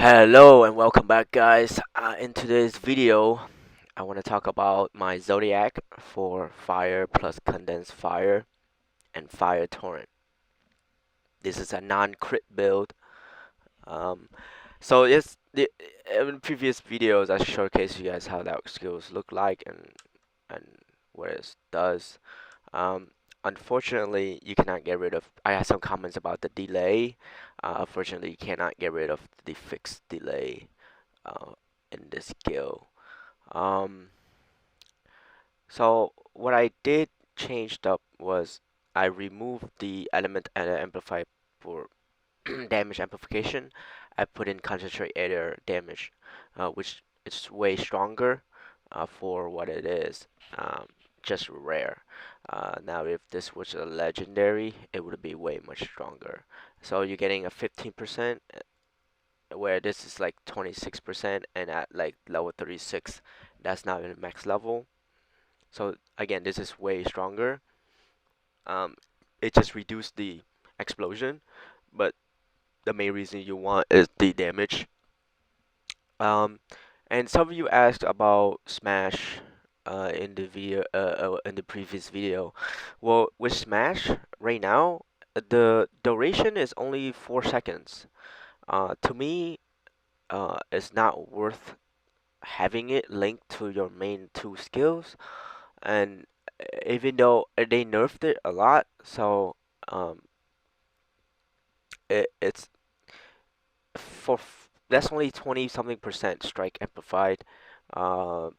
Hello and welcome back, guys. In today's video, I want to talk about my Zodiac for fire plus condensed fire and fire torrent. This is a non-crit build. Um, so in previous videos I showcased you guys how that skills look like and what it does. Um, Unfortunately, you cannot get rid of. I had some comments about the delay. Unfortunately, you cannot get rid of the fixed delay uh, in this skill. Um, so what I did changed up was I removed the element and amplify for damage amplification. I put in concentrate area damage, which is way stronger for what it is. Just rare. Now, if this was a legendary, it would be way much stronger. So you're getting a 15%, where this is like 26%, and at like level 36, that's not even max level. So again, this is way stronger. Um, it just reduced the explosion, but the main reason you want is the damage. Um, and some of you asked about Smash in the previous video. Well, with Smash right now, the duration is only 4 seconds. To me, it's not worth having it linked to your main two skills. And even though they nerfed it a lot, so um, it's that's only 20 something percent strike amplified, uh,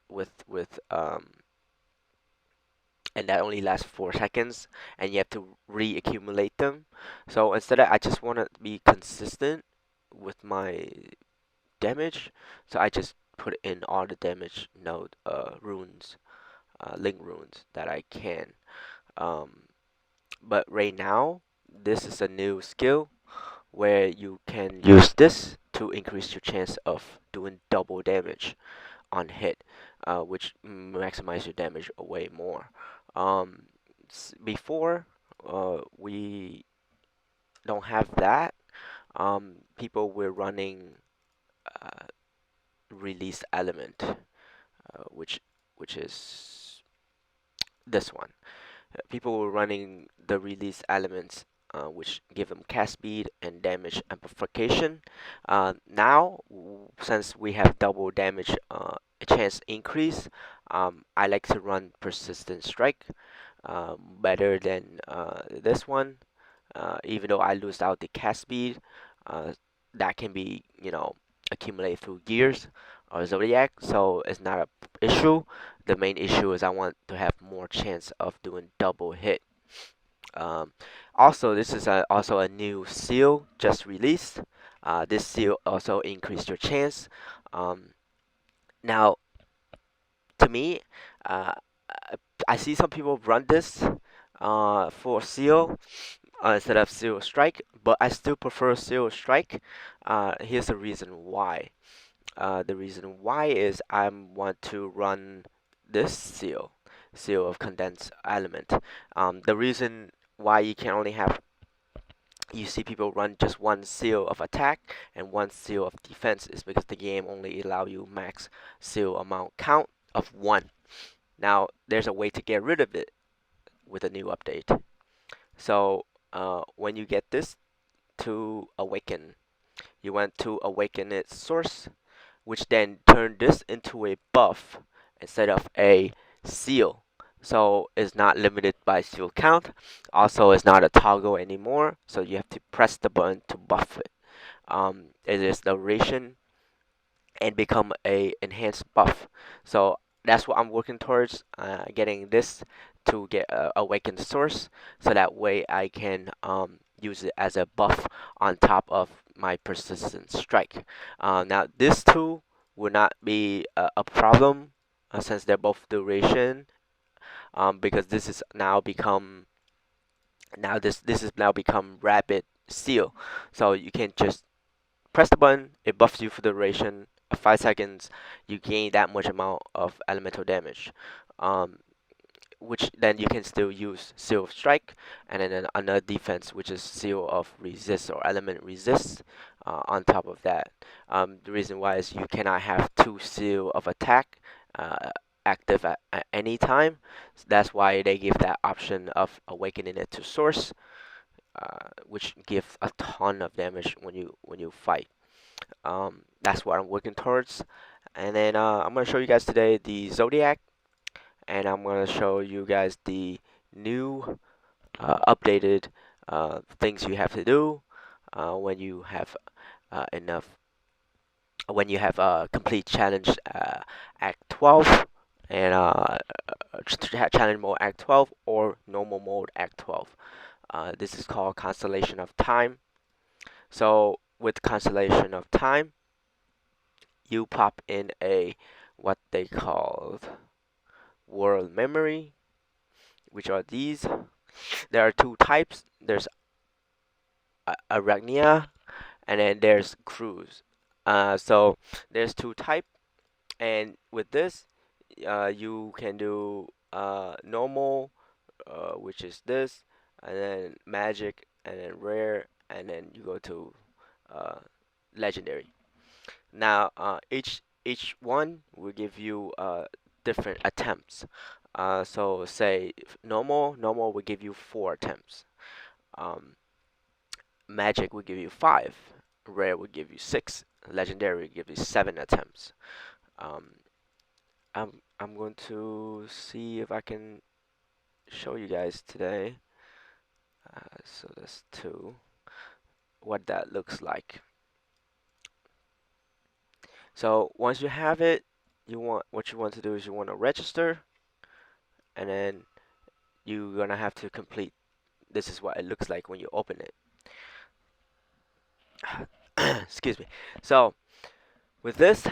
with and that only lasts 4 seconds, and you have to reaccumulate them. So instead, I just want to be consistent with my damage, so I just put in all the damage node runes, link runes that I can. Um, but right now, this is a new skill where you can use this to increase your chance of doing double damage on hit, which maximize your damage way more. Um, Before, we don't have that. People were running uh, release element, which is this one. People were running the release elements, which give them cast speed and damage amplification. Now, since we have double damage chance increase, I like to run persistent strike better than this one. Even though I lose out the cast speed, uh, that can be accumulated through gears or Zodiac, so it's not a issue. The main issue is I want to have more chance of doing double hit. Um, Also, this is also a new seal just released. This seal also increased your chance. Um, Now, to me, uh, I see some people run this for seal instead of seal strike, but I still prefer seal strike. Here's the reason why. The reason why is I want to run this seal of condensed element. The reason why you see people run just one seal of attack and one seal of defense is because the game only allow you max seal amount count of one. Now there's a way to get rid of it with a new update. So when you get this to awaken, you want to awaken its source, which then turn this into a buff instead of a seal. So it's not limited by seal count. Also, it's not a toggle anymore. So you have to press the button to buff it. It is duration and become a enhanced buff. So that's what I'm working towards, getting this to get a awakened source, so that way I can use it as a buff on top of my persistent strike. Now this two will not be a problem, since they're both duration, because this is now become this is now become rapid seal, so you can just press the button, it buffs you for the duration of 5 seconds. You gain that much amount of elemental damage, um, which then you can still use Seal of Strike, and then another defense, which is Seal of Resist or Element Resist. on top of that. The reason why is you cannot have two seal of attack uh, active at any time. So that's why they give that option of awakening it to source, which gives a ton of damage when you fight. That's what I'm working towards. And then I'm gonna show you guys today the Zodiac, and I'm gonna show you guys the new updated things you have to do when you have enough when you have complete challenge Act 12 and challenge mode Act 12 or normal mode Act 12. This is called Constellation of Time. So with Constellation of Time, you pop in a what they called world memory, which are these. There are two types. There's Arachnia and then there's Cruise. So there's two types. And with this, you can do normal, which is this, and then magic, and then rare, and then you go to uh, legendary. Now, each one will give you different attempts. So say normal will give you 4 attempts. Um, magic will give you 5. Rare will give you 6. Legendary will give you 7 attempts. Um, I'm going to see if I can show you guys today. So that's 2. What that looks like. So once you have it, what you want to do is you want to register, and then you're gonna have to complete. This is what it looks like when you open it. Excuse me. So with this,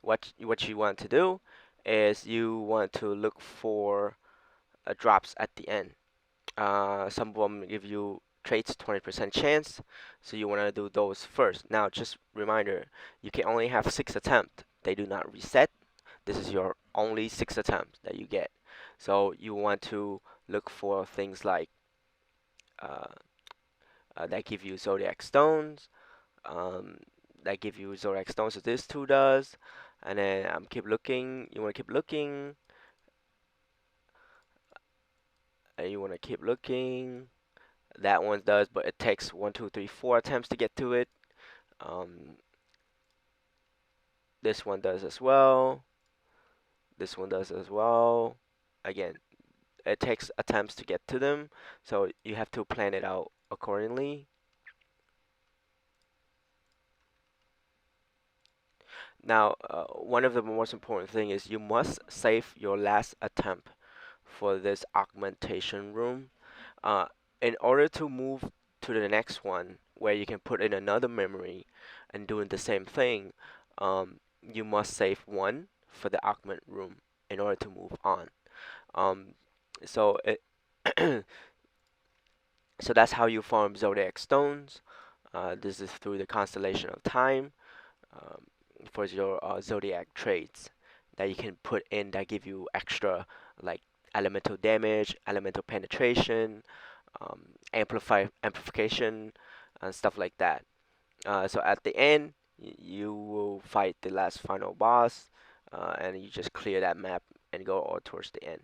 what you want to do is you want to look for drops at the end. Some of them give you traits 20% chance, so you want to do those first. Now, just reminder, you can only have 6 attempts. They do not reset. This is your only 6 attempts that you get. So you want to look for things like uh, that give you Zodiac Stones, um, that give you Zodiac Stones, so this two does. And then keep looking. You want to keep looking, and you want to keep looking. That one does, but it takes 1, 2, 3, 4 attempts to get to it. Um, this one does as well. This one does as well. Again, it takes attempts to get to them, so you have to plan it out accordingly. Now, one of the most important thing is you must save your last attempt for this augmentation room. Uh, in order to move to the next one, where you can put in another memory and doing the same thing, you must save one for the augment room in order to move on. Um, so it so that's how you farm Zodiac Stones. This is through the Constellation of Time um, for your Zodiac traits that you can put in that give you extra like elemental damage, elemental penetration, amplification, and stuff like that. So at the end, you will fight the last final boss, and you just clear that map and go all towards the end.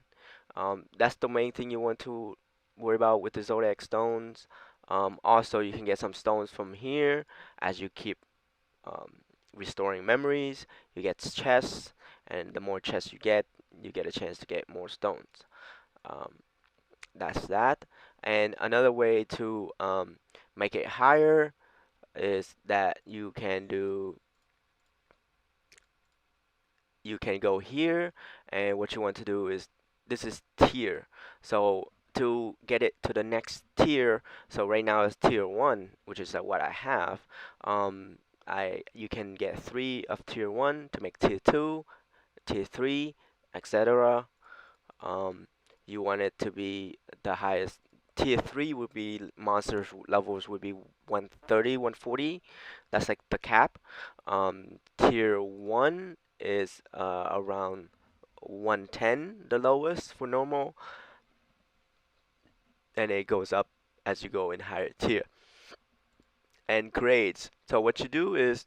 That's the main thing you want to worry about with the Zodiac Stones. Also, you can get some stones from here as you keep um, restoring memories. You get chests, and the more chests you get a chance to get more stones. Um, that's that. And another way to make it higher is that you can go here, and what you want to do is this is tier. So to get it to the next tier, so right now it's tier 1, which is what I have. You can get 3 of tier 1 to make tier 2, tier 3, etc. um, you want it to be the highest. Tier 3 would be monsters levels would be 130, 140. That's like the cap. Tier 1 is around 110, the lowest for normal, and it goes up as you go in higher tier. And grades. So what you do is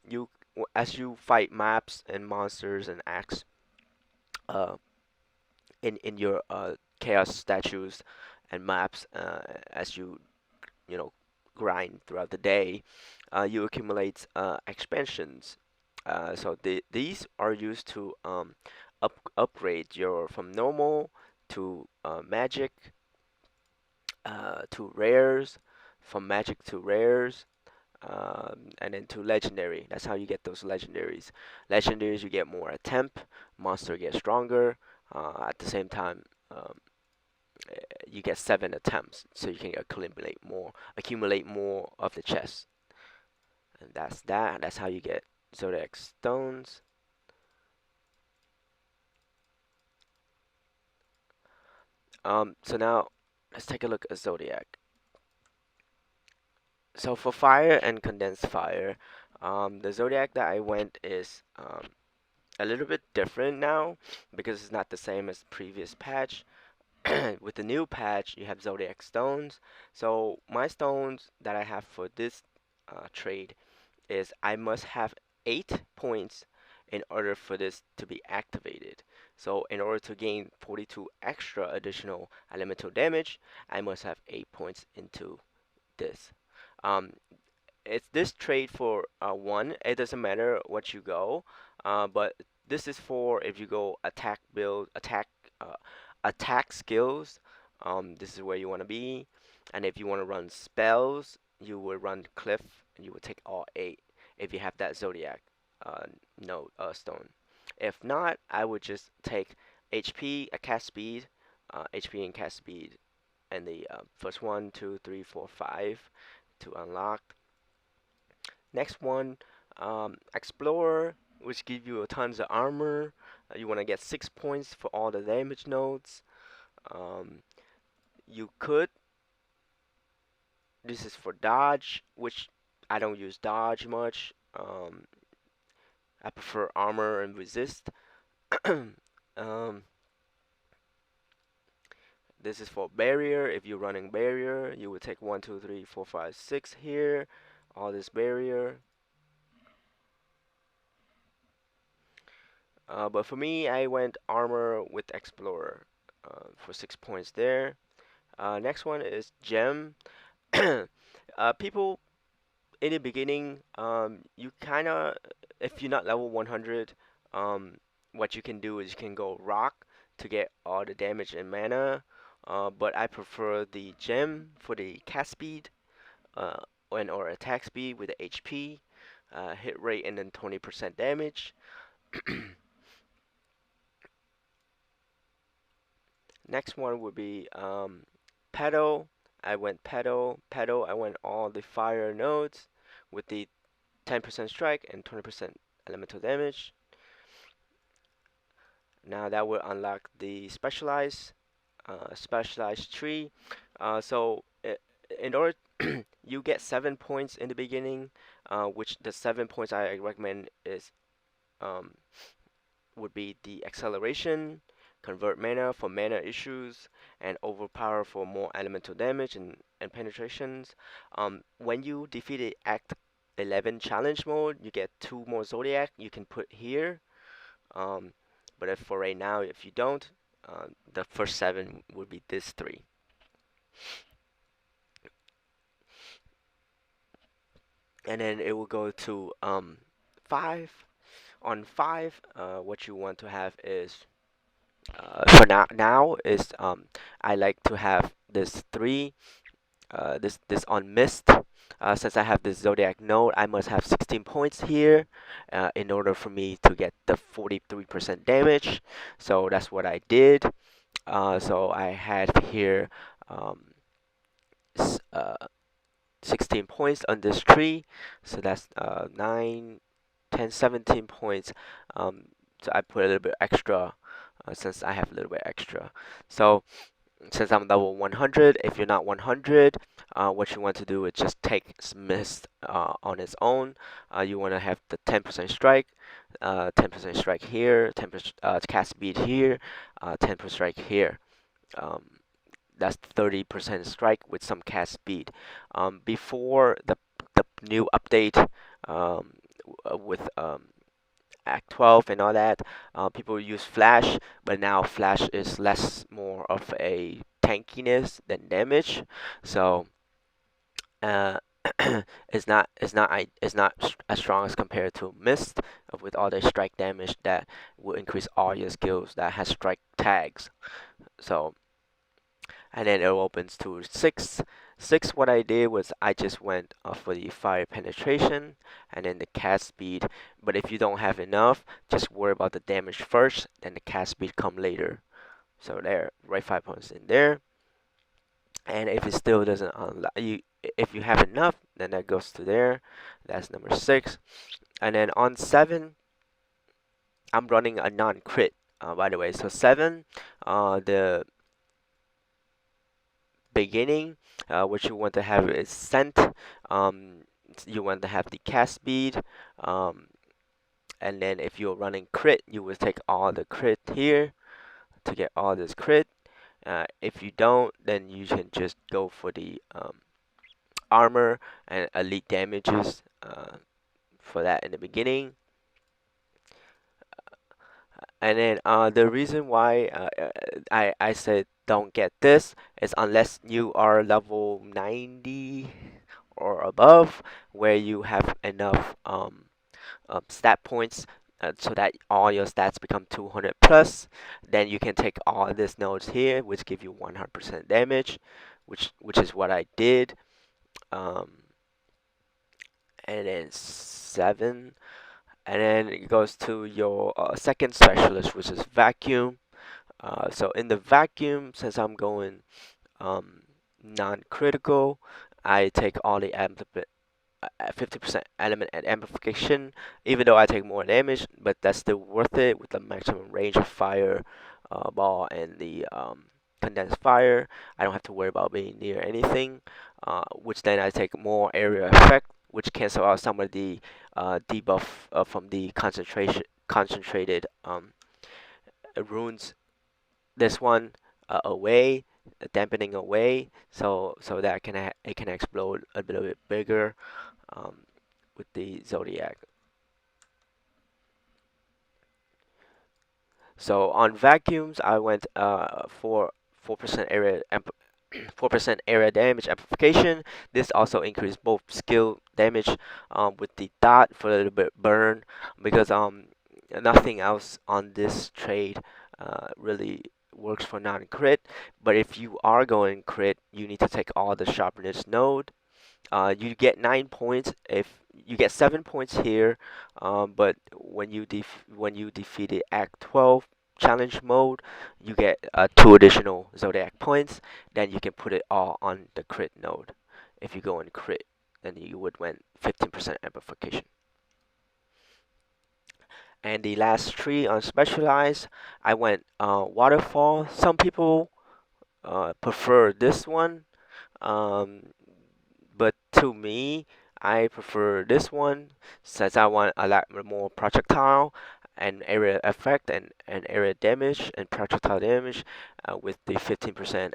as you fight maps and monsters and acts uh, in your chaos statues and maps, as you know grind throughout the day, you accumulate expansions. So these are used to upgrade your from normal to magic, to rares, from magic to rares, and then to legendary. That's how you get those legendaries. Legendaries, you get more attempt, monster gets stronger. At the same time, you get 7 attempts, so you can accumulate more of the chest. And that's that. That's how you get Zodiac Stones. So now let's take a look at Zodiac. So for fire and condensed fire, the Zodiac that I went is a little bit different now because it's not the same as previous patch. With the new patch, you have Zodiac Stones. So my stones that I have for this trade is I must have 8 points in order for this to be activated. So in order to gain 42 extra additional elemental damage, I must have 8 points into this. Um, it's this trade for one. It doesn't matter what you go, but this is for if you go attack build, uh, attack skills. This is where you want to be, and if you want to run spells, you will run cliff, and you will take all 8 if you have that zodiac uh, node stone. If not, I would just take HP, a cast speed, HP and cast speed, and the first 1, 2, 3, 4, 5 to unlock. Next one, Explorer, which give you tons of armor. You want to get 6 points for all the damage nodes. Um, you could. This is for dodge, which I don't use dodge much. I prefer armor and resist. um, this is for barrier. If you're running barrier, you would take 1, 2, 3, 4, 5, 6 here. All this barrier. But for me, I went armor with explorer for 6 points there. Next one is gem. People in the beginning, you kind of, if you're not level 100, what you can do is you can go rock to get all the damage and mana. But I prefer the gem for the cast speed, and or attack speed with the HP, hit rate, and then 20% damage. Next one would be pedal. I went pedal. Pedal, I went all the fire nodes with the 10% strike and 20% elemental damage. Now that will unlock the specialized tree. So in order you get 7 points in the beginning, which the 7 points I recommend is um, would be the acceleration, convert mana for mana issues, and overpower for more elemental damage and penetrations. When you defeat the Act 11 challenge mode, you get 2 more Zodiac you can put here. But if for right now, if you don't, the first 7 would be this 3. And then it will go to 5. On 5, what you want to have is for now is I like to have this 3, this on mist. Since I have this zodiac node, I must have 16 points here in order for me to get the 43% damage. So that's what I did. So I had here um, uh, 16 points on this tree. So that's 9, 10, 17 points. So I put a little bit extra since I have a little bit extra. So since I'm level 100, if you're not 100, what you want to do is just take mist on its own. You want to have the 10% strike, 10% strike here, 10% cast speed here, 10% strike here. Um, that's 30% strike with some cast speed. Before the new update, um, with Act 12 and all that, people use flash, but now flash is less more of a tankiness than damage. So uh, it's not as strong as compared to mist, with all the strike damage that will increase all your skills that has strike tags. So, and then it opens to 6. 6, what I did was I just went for the fire penetration and then the cast speed. But if you don't have enough, just worry about the damage first, then the cast speed come later. So there, right 5 points in there. And if it still doesn't unlock you, if you have enough, then that goes to there. That's number 6. And then on 7, I'm running a non-crit, by the way. So 7, the beginning, what you want to have is scent. Um, you want to have the cast speed. Um, and then if you're running crit, you will take all the crit here to get all this crit. If you don't, then you can just go for the armor and elite damages for that in the beginning. And then the reason why I said don't get this is unless you are level 90 or above, where you have enough stat points so that all your stats become 200 plus, then you can take all these nodes here, which give you 100% damage, which is what I did. Um, and then 7, and then it goes to your second specialist, which is vacuum. So in the vacuum, since I'm going non-critical, I take all the 50% element and amplification, even though I take more damage, but that's still worth it with the maximum range of fire ball and the condensed fire. I don't have to worry about being near anything, which then I take more area effect, which cancel out some of the debuff from the concentrated runes. This one away, dampening away, so that it can explode a little bit bigger um, with the Zodiac. So on vacuums, I went for 4% area 4% area damage amplification. This also increased both skill damage with the dot for a little bit burn, because nothing else on this trade really works for non-crit. But if you are going crit, you need to take all the sharpness node. You get 9 points if you get 7 points here, but when you defeated Act 12 challenge mode, you get 2 additional Zodiac points. Then you can put it all on the crit node. If you go in crit, then you would win 15% amplification. And the last 3 on specialized, I went waterfall. Some people prefer this one. Um, but to me, I prefer this one since I want a lot more projectile and area effect and area damage and projectile damage with the 15%.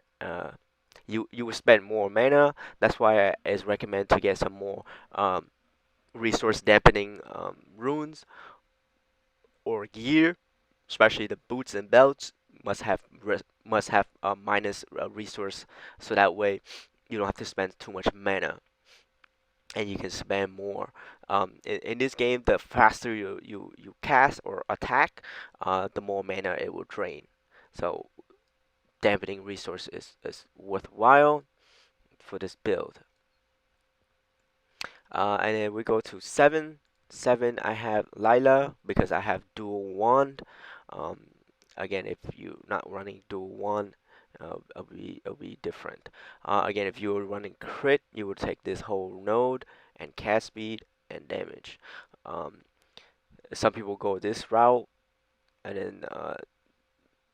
You will spend more mana. That's why it's recommended to get some more resource dampening runes or gear, especially the boots and belts must have a minus resource, so that way you don't have to spend too much mana and you can spend more. In this game, the faster you cast or attack, the more mana it will drain. So dampening resource is worthwhile for this build. And then we go to 7. 7, I have Lila because I have dual wand. Um, Again, if you're not running dual wand, it'll be different. Again, if you're running crit, you would take this whole node and cast speed and damage. Um, some people go this route and then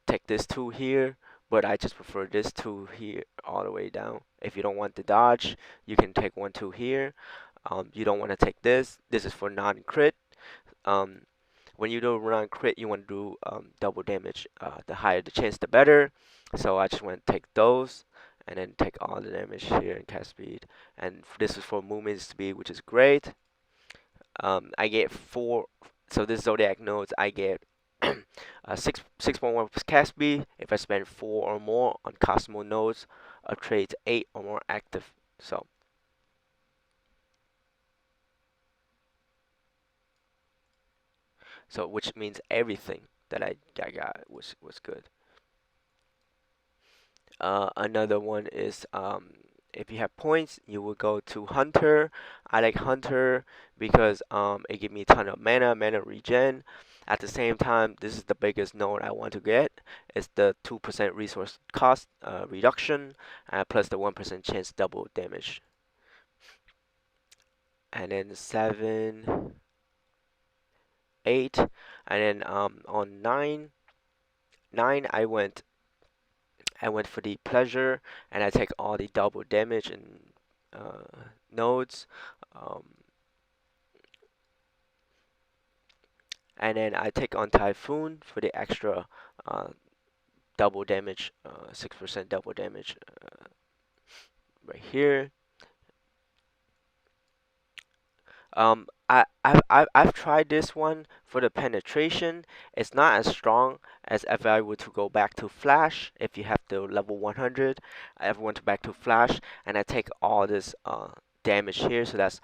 take this 2 here, but I just prefer this 2 here all the way down. If you don't want the dodge, you can take 1, 2 here. You don't want to take this. This is for non-crit. Um, when you do non-crit, you want to do double damage. The higher the chance, the better. So I just want to take those. and then take all the damage here and cast speed. And this is for movement speed, which is great. I get 4. So this Zodiac nodes, I get 6.1 cast speed if I spend 4 or more on Cosmo nodes of trades 8 or more active. So which means everything that I got was good. Another one is if you have points, you will go to Hunter. I like Hunter because it gives me a ton of mana regen. At the same time, this is the biggest node I want to get. It's the 2% resource cost reduction, plus the 1% chance double damage. And then 7, 8, and then on 9 I went for the pleasure, and I take all the double damage and nodes. Um, and then I take on Typhoon for the extra uh, double damage, 6% double damage right here. I've tried this one for the penetration. It's not as strong as if I were to go back to Flash. If you have the level 100, I ever went back to Flash, and I take all this damage here. So that's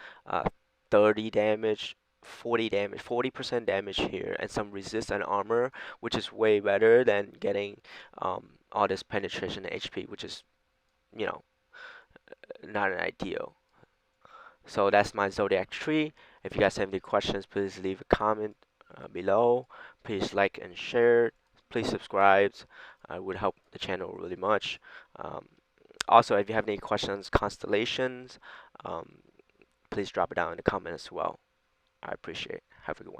30 damage, 40 damage, 40% damage here, and some resist and armor, which is way better than getting all this penetration and HP, which is, you know, not an ideal. So that's my Zodiac tree. If you guys have any questions, please leave a comment below. Please like and share. Please subscribe. It would help the channel really much. Um, Also, if you have any questions, constellations, please drop it down in the comment as well. I appreciate it. Have a good one.